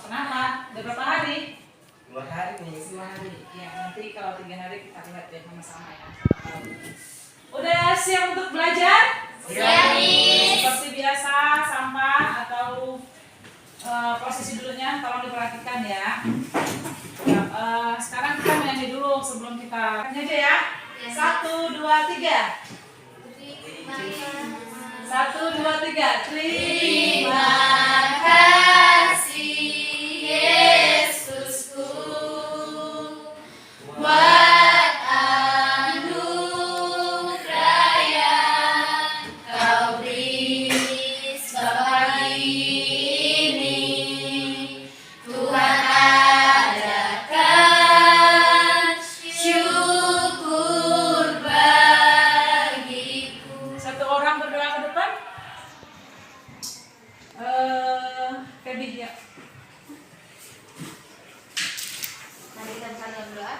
Kenapa? Udah berapa hari? 2 hari nih. 2 hari. Ya, nanti kalau 3 hari kita lihat ya sama-sama ya. Udah siap untuk belajar? Siap. Seperti biasa, sampah atau posisi dulunya tolong diperhatikan ya. Ya, sekarang kita menyanyi dulu sebelum kita nyanyi aja ya. 1, 2, 3. 1, 2, 3. Terima kasih Yesusku buat anugerah yang Kau beri pagi ini. Tuhan adakan syukur bagiku. Satu orang berdoa ke depan. Feby ya. Mari kita bersama berdoa.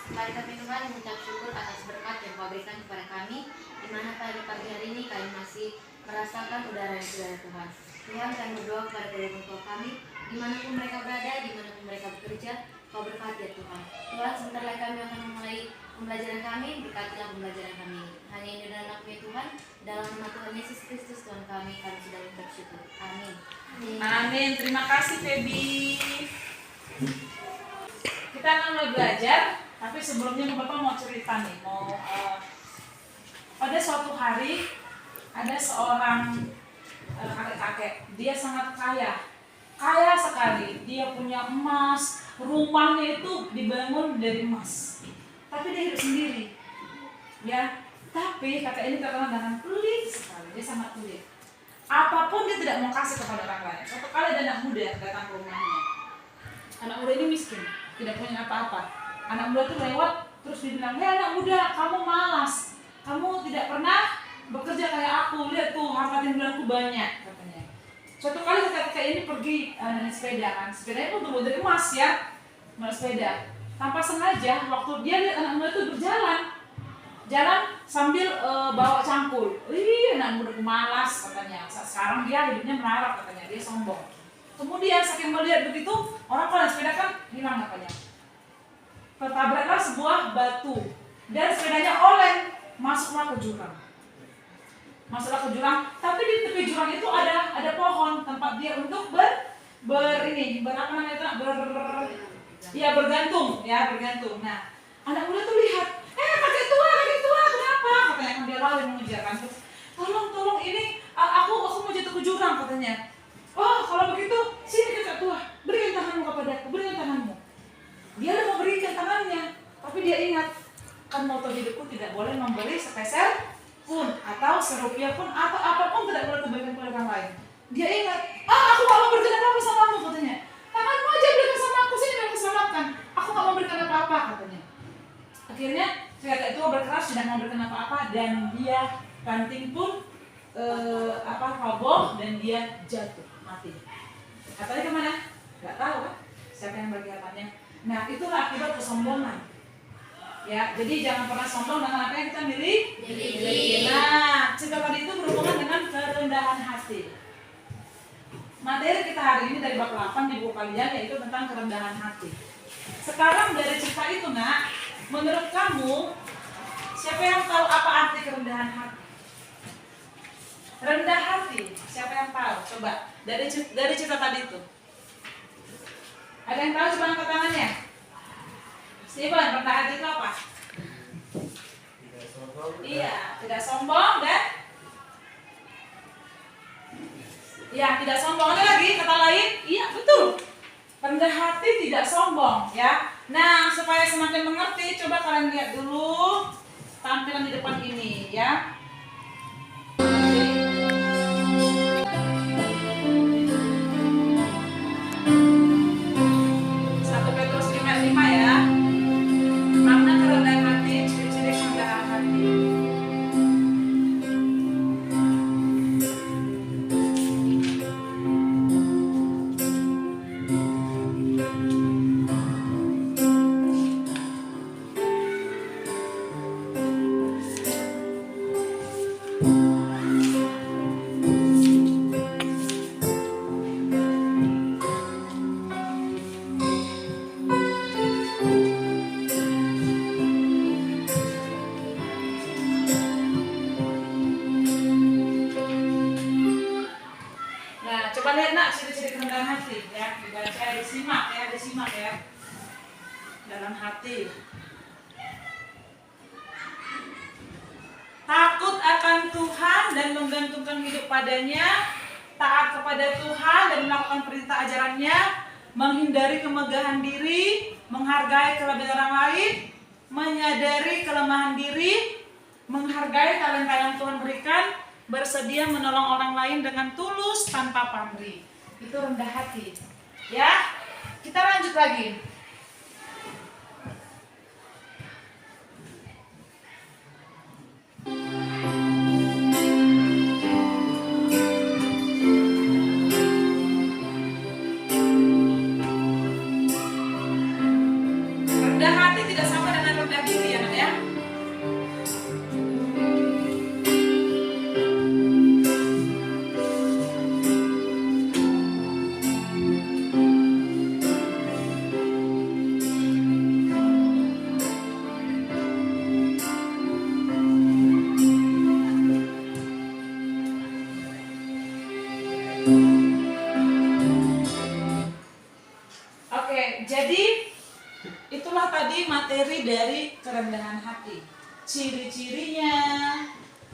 Mari kami Tuhan mengucap syukur atas berkat yang Kau berikan kepada kami, di mana pada pagi hari ini kami masih merasakan udara yang segar Tuhan. Tuhan, kami berdoa kepada kedua tua kami, dimanapun mereka berada, dimanapun mereka bekerja, Kau berkati ya Tuhan. Tuhan, sebentar lagi kami akan memulai pembelajaran kami, berkatilah pembelajaran kami. Hanya ini adalah nama Tuhan, dalam nama Tuhan Yesus Kristus Tuhan kami sudah mengucap syukur. Amin. Amin. Terima kasih Feby. Kita akan mulai belajar, tapi sebelumnya Bapak mau cerita nih, pada suatu hari ada seorang kakek-kakek, dia sangat kaya sekali, dia punya emas, rumahnya itu dibangun dari emas, tapi dia hidup sendiri, ya. Tapi kakek ini terkenal dengan pelit sekali, dia sangat pelit. Apapun dia tidak mau kasih kepada orang lain. Suatu kali ada anak muda datang ke rumahnya. Anak muda ini miskin, tidak punya apa-apa. Anak muda itu lewat, terus dibilang, hei anak muda, kamu malas, kamu tidak pernah bekerja kayak aku, lihat tuh harta timbulanku banyak, katanya. Suatu kali kakek ini pergi naik sepeda kan, sepedanya itu terbuat dari emas ya, naik sepeda. Tanpa sengaja, waktu dia lihat anak muda itu jalan sambil bawa cangkul. Anak mudaku malas katanya. Sekarang dia hidupnya melarat katanya, dia sombong. Kemudian saking melihat begitu, orang kalau naik sepeda kan hilang katanya. Tertabraklah sebuah batu dan sepedanya oleng, masuklah ke jurang. Tapi di tepi jurang itu ada pohon tempat dia untuk bergantung. Nah, anak muda tuh lihat, kakek tua, kenapa? Katanya kan dia lari mengejar kan. Terus, tolong ini aku mau jatuh ke jurang katanya. Oh, kalau begitu sini kakek tua, berikan tanganmu kepadaku, berikan tanganmu. Dia udah mau berikan tangannya, tapi dia ingat kan moto hidupku tidak boleh memberi sepeser pun atau serupiah pun atau apapun tidak boleh kebaikan kepada orang lain. Dia ingat, aku gak mau berikan apa-apa samamu katanya. Tanganmu aja berikan sama aku, sini biar keselamatkan. Aku gak mau berikan apa-apa katanya. Akhirnya kakek tua berkeras tidak mau berikan apa-apa dan dia ranting pun roboh dan dia jatuh mati. Katanya kemana? Gak tahu kan? Siapa yang bagi hartanya? Nah, itulah akibat kesombongan. Ya, jadi jangan pernah sombong dengan apa yang kita miliki. Nah, cerita tadi itu berhubungan dengan kerendahan hati. Materi kita hari ini dari bab 8 di buku kalian yaitu tentang kerendahan hati. Sekarang dari cerita itu, Nak, menurut kamu siapa yang tahu apa arti kerendahan hati? Rendah hati, siapa yang tahu? Coba dari cerita tadi itu. Ada yang tahu? Coba angkat tangannya. Steven, rendah hati itu apa? Tidak sombong. Iya, tidak sombong dan tidak sombong. Ada lagi kata lain? Iya, betul. Rendah hati tidak sombong, ya. Nah, supaya semakin mengerti, coba kalian lihat dulu tampilan di depan ini, ya. 1 Petrus 5:5 ya. Makna kerendahan hati, ciri-ciri kerendahan hati. dibaca, disimak ya. Dalam hati. Takut akan Tuhan dan menggantungkan hidup padanya, taat kepada Tuhan dan melakukan perintah ajarannya, menghindari kemegahan diri, menghargai kelebihan orang lain, menyadari kelemahan diri, menghargai talenta yang Tuhan berikan, bersedia menolong orang lain dengan tulus tanpa pamrih. Itu rendah hati. Ya, kita lanjut lagi. Rendah hati tidak sama dengan rendah diri ya, Nak ya. Oke, jadi itulah tadi materi dari kerendahan hati. Ciri-cirinya,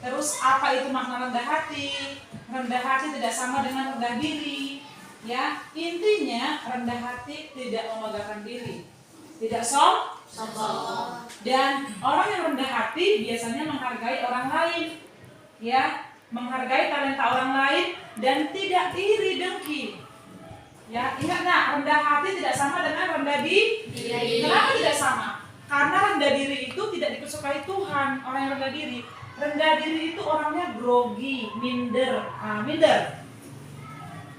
terus apa itu makna rendah hati? Rendah hati tidak sama dengan rendah diri. Ya, intinya rendah hati tidak memegahkan diri, tidak sombong. Dan orang yang rendah hati biasanya menghargai orang lain, ya, menghargai talenta orang lain dan tidak iri dengki. Ya, ingat nak, rendah hati tidak sama dengan rendah diri. Kenapa tidak sama? Karena rendah diri itu tidak disukai Tuhan. Orang yang rendah diri itu orangnya grogi, minder,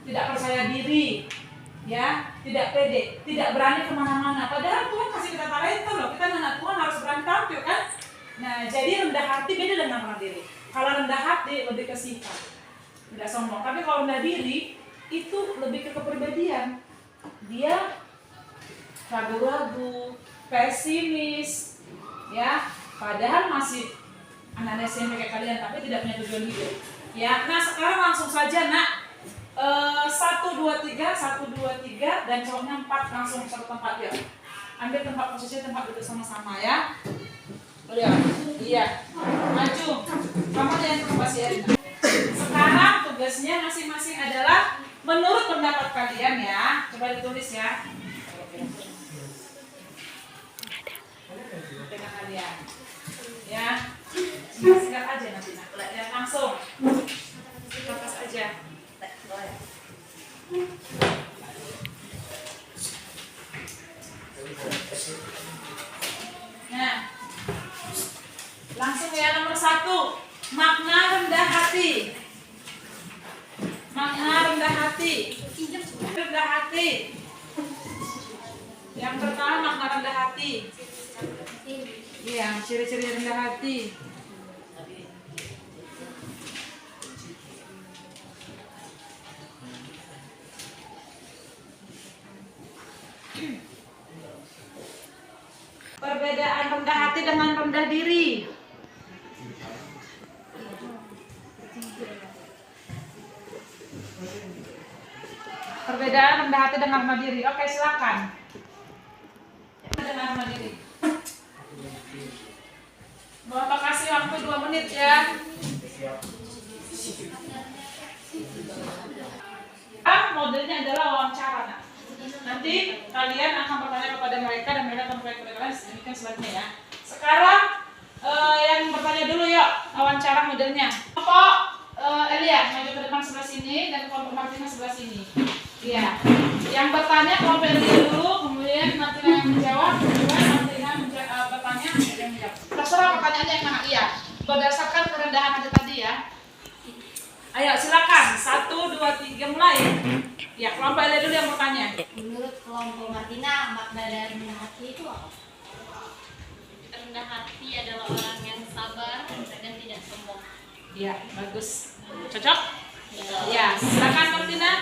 tidak percaya diri, ya, tidak pede, tidak berani kemana-mana. Padahal Tuhan kasih kita talenta loh. Kita anak Tuhan harus berani tampil kan? Nah, jadi rendah hati beda dengan rendah diri. Kalau rendah hati lebih ke sifat, tidak sombong. Tapi kalau rendah diri itu lebih ke kepribadian. Dia ragu-ragu, pesimis, ya. Padahal masih anak SMP kayak kalian, tapi tidak punya tujuan hidup. Ya, nah sekarang langsung saja nak. 1, 2, 3 dan cowoknya 4 langsung satu tempat ya. Ambil tempat posisi tempat duduk sama-sama ya. Iya. Maju. Kamu yang masih ada. Sekarang tugasnya masing-masing adalah menurut pendapat kalian ya. Coba ditulis ya. Dengan kalian. Ya. Singkat aja nanti nak. Ya, langsung. Kertas aja. Nah, langsung ya nomor 1. Makna rendah hati. Makna rendah hati. Rendah hati. Yang pertama makna rendah hati. Iya, ciri-ciri rendah hati. Perbedaan rendah hati dengan rendah diri. Perbedaan rendah hati dengan rendah diri. Oke, silakan. Dengan rendah diri. Bapak kasih waktu 2 menit ya. Modelnya adalah wawancara. Nah. Nanti kalian akan bertanya kepada mereka dan mereka akan bertanya kepada kalian. Demikian selanjutnya ya. Sekarang yang bertanya dulu yuk, wawancara modelnya. Kelompok Elia maju ke depan sebelah sini dan kelompok Martina sebelah sini. Iya. Yang bertanya kelompok Elia dulu, kemudian Martina yang menjawab, kemudian Martina bertanya, yang menjawab. Terserah pertanyaannya yang mana? Iya. Berdasarkan kerendahan hati tadi ya. Ayo silakan. 1, 2, 3 mulai. Ya, kelompok Elia dulu yang bertanya. Menurut kelompok Martina, makna dari rendah hati itu apa? Rendah hati adalah orang yang sabar dan tidak sombong. Iya, bagus. Cocok? Ya, silakan Martina.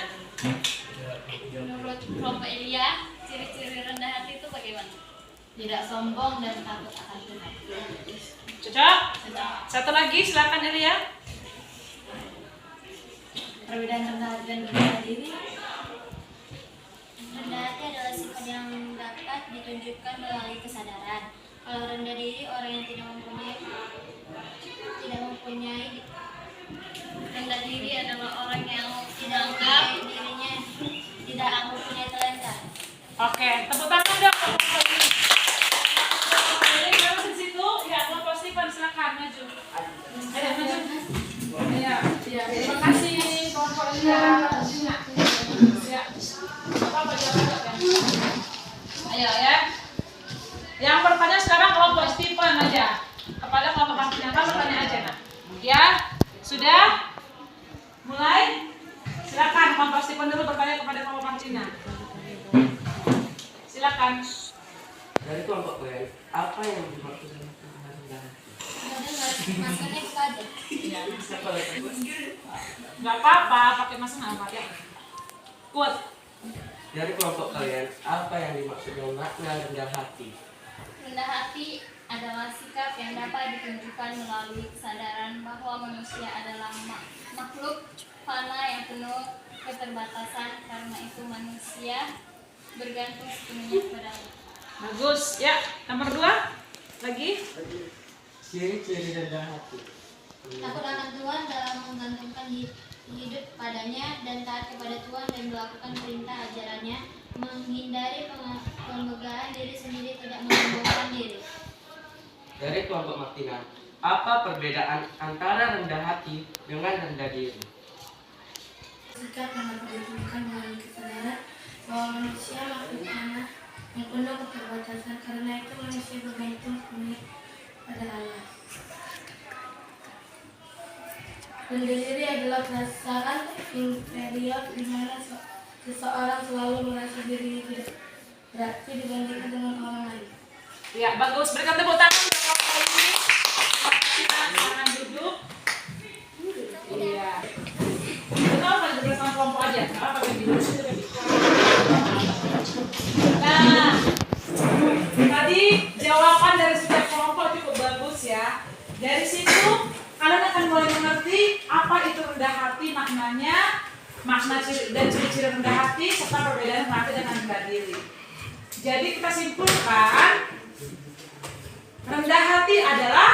Menurut kelompok Elia, ciri-ciri rendah hati itu bagaimana? Tidak sombong dan takut akan Tuhan. Cocok? Satu lagi, silakan Elia. Perbedaan rendah hati dan rendah diri. sikap yang dapat ditunjukkan melalui kesadaran. Kalau rendah diri, orang yang tidak mempunyai Rendah diri adalah orang yang tidak menganggap anggap dirinya tidak mempunyai talenta. Oke, tepuk tangan dong. Jadi kalau di situ, ya kelompok Stephen silakan maju. Ayo maju. Iya, terima kasih kelompok Lia. Ya, apa jawabannya? Ayo ya. Yang bertanya sekarang kelompok Stephen aja. Kepada kelompok Martina, kamu bertanya aja nak. Ya, sudah? Mulai? Silakan kelompok Stephen dulu bertanya kepada kelompok Martina. Silakan. Dari kelompok kalian, apa yang dimaksud dengan rendah hati? Maskernya buka aja. Iya. Siapa lagi? Nggak apa-apa, pakai masker nggak apa ya. Kuat. Dari kelompok kalian, apa yang dimaksud dengan makna rendah hati? Rendah hati adalah sikap yang dapat ditunjukkan melalui kesadaran bahwa manusia adalah makhluk fana yang penuh keterbatasan. Karena itu manusia bergantung sepenuhnya kepada Allah. Bagus. Ya, nomor 2. Lagi. Ciri-ciri rendah hati. Takut akan Tuhan dalam menggantungkan hidup padanya dan taat kepada Tuhan dan melakukan perintah ajarannya, menghindari pembegahan diri sendiri, tidak menyombongkan diri. Dari kelompok Martina, apa perbedaan antara rendah hati dengan rendah diri? Sikap yang dapat ditunjukkan melalui kesadaran bahwa manusia makhluk fana yang penuh keterbatasan. Karena itu manusia bergantung sepenuhnya pada Allah. Rendah diri adalah perasaan inferior di mana seseorang selalu merasa dirinya tidak berarti dibandingkan dengan orang lain. Ya, bagus. Berikan tepuk tangan untuk kelompok ini. Silakan duduk. Iya. Kita pada bersama kelompok aja. Apa yang di situ kan? Nah, tadi jawaban dari setiap kelompok cukup bagus ya. Dari situ kalian akan mulai mengerti apa itu rendah hati, maknanya, makna dan ciri-ciri rendah hati serta perbedaan rendah hati dengan rendah diri. Jadi kita simpulkan, rendah hati adalah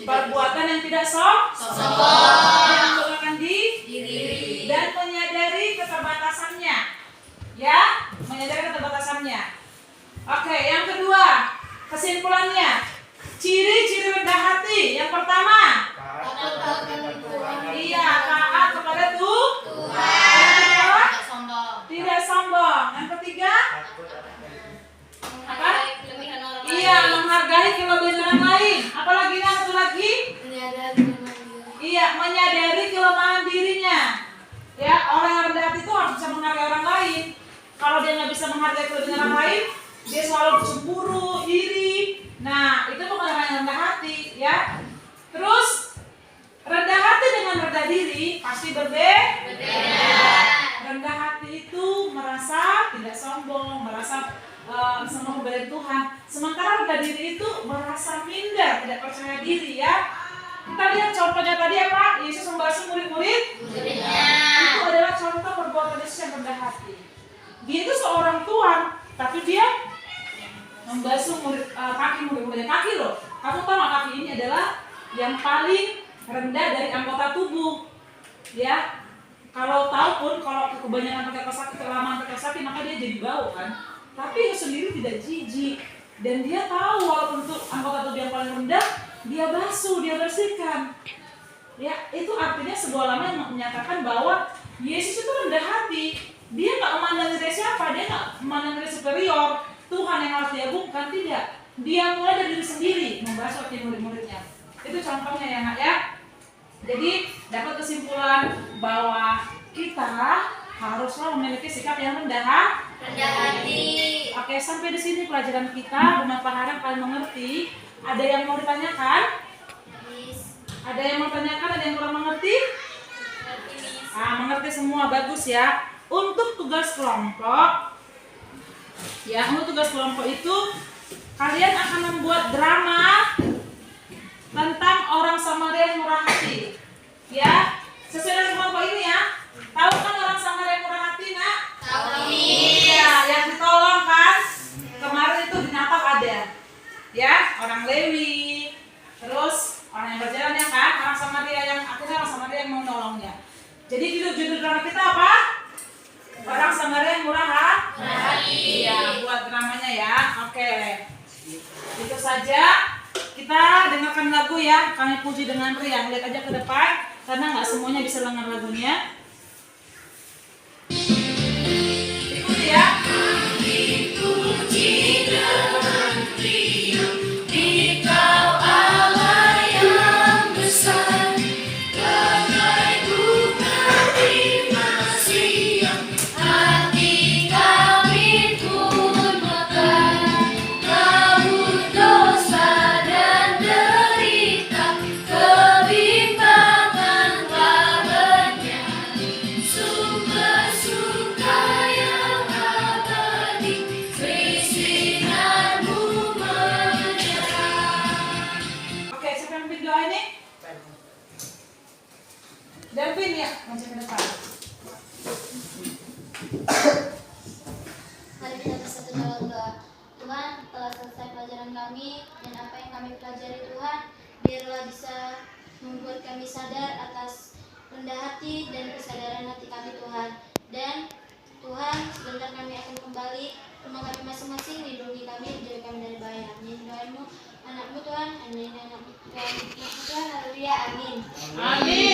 perbuatan yang tidak sombong, yang menggunakan diri dan menyadari keterbatasannya. Ya, menyadari keterbatasannya. Oke, yang kedua, kesimpulannya, ciri-ciri rendah hati. Yang pertama, iya, taat kepada Tuhan. Yang kedua, tidak sombong. Yang ketiga, apa? Kelebihan orang Iya, lain. menghargai kelebihan orang lain. Apalagi yang satu lagi? Iya, menyadari kelemahan dirinya. Ya, orang yang rendah hati itu harus bisa menghargai orang lain. Kalau dia nggak bisa menghargai kelebihan orang lain, dia selalu cemburu, iri. Nah, itu bukan orang yang rendah hati, ya. Terus, rendah hati dengan rendah diri pasti berbeda. Rendah hati itu merasa tidak sombong, merasa senang kepada Tuhan. Sementara rendah diri itu merasa minder, tidak percaya diri, ya. Kita lihat contohnya tadi apa? Yesus membasuh murid-murid. Itu adalah contoh perbuatan Yesus yang rendah hati. Dia itu seorang Tuhan, tapi dia membasuh kaki murid-muridnya. Kaki loh. Kamu tahu nggak, kaki ini adalah yang paling rendah dari anggota tubuh. Ya. Kalau tahu pun kalau kebanyakan pakai kaos kaki, kelamaan pakai kaos kaki, maka dia jadi bau kan. Tapi Yesus sendiri tidak jijik, dan dia tahu walaupun itu anggota tubuh yang paling rendah, dia basuh, dia bersihkan. Ya, itu artinya sebuah lama yang menyatakan bahwa Yesus itu rendah hati. Dia nggak memandang diri siapa, dia nggak memandang diri superior, Tuhan yang harus diagungkan, tidak. Dia mulai dari diri sendiri membasuh kaki murid-muridnya. Itu contohnya ya nak ya. Jadi dapat kesimpulan bahwa kita haruslah memiliki sikap yang rendah hati. Oke, sampai di sini pelajaran kita. Bermanfaat, harap kalian mengerti. Ada yang mau ditanyakan? Ada yang mau tanyakan? Ada yang kurang mengerti? Mengerti semua, bagus ya. Untuk tugas kelompok, ya, untuk tugas kelompok itu kalian akan membuat drama tentang orang Samaria yang murah hati. Ya, sesuai dengan kelompok ini ya. Tahu kan orang Samaria yang murah hati, nak? Tahu. Iya. Jadi judul drama kita apa? Orang Samaria yang murah hati. Iya, buat dramanya ya. Oke. Itu saja. Kita dengarkan lagu ya. Kami puji dengan riang. Lihat aja ke depan karena nggak semuanya bisa dengar lagunya. Ikuti ya. Oke, siapa yang pimpin doa ini? Delvin ya, maju ke depan. Mari kita bersatu dalam doa. Tuhan, telah selesai pelajaran kami dan apa yang kami pelajari Tuhan, biarlah bisa membuat kami sadar atas rendah hati dan kesadaran hati kami Tuhan. Dan Tuhan, sebentar kami akan kembali ke rumah kami masing-masing, lindungi kami, jaga kami dari bahaya. Amin. Doamu, anakmu Tuhan, amin. Anakmu Tuhan, haleluya, amin. Amin.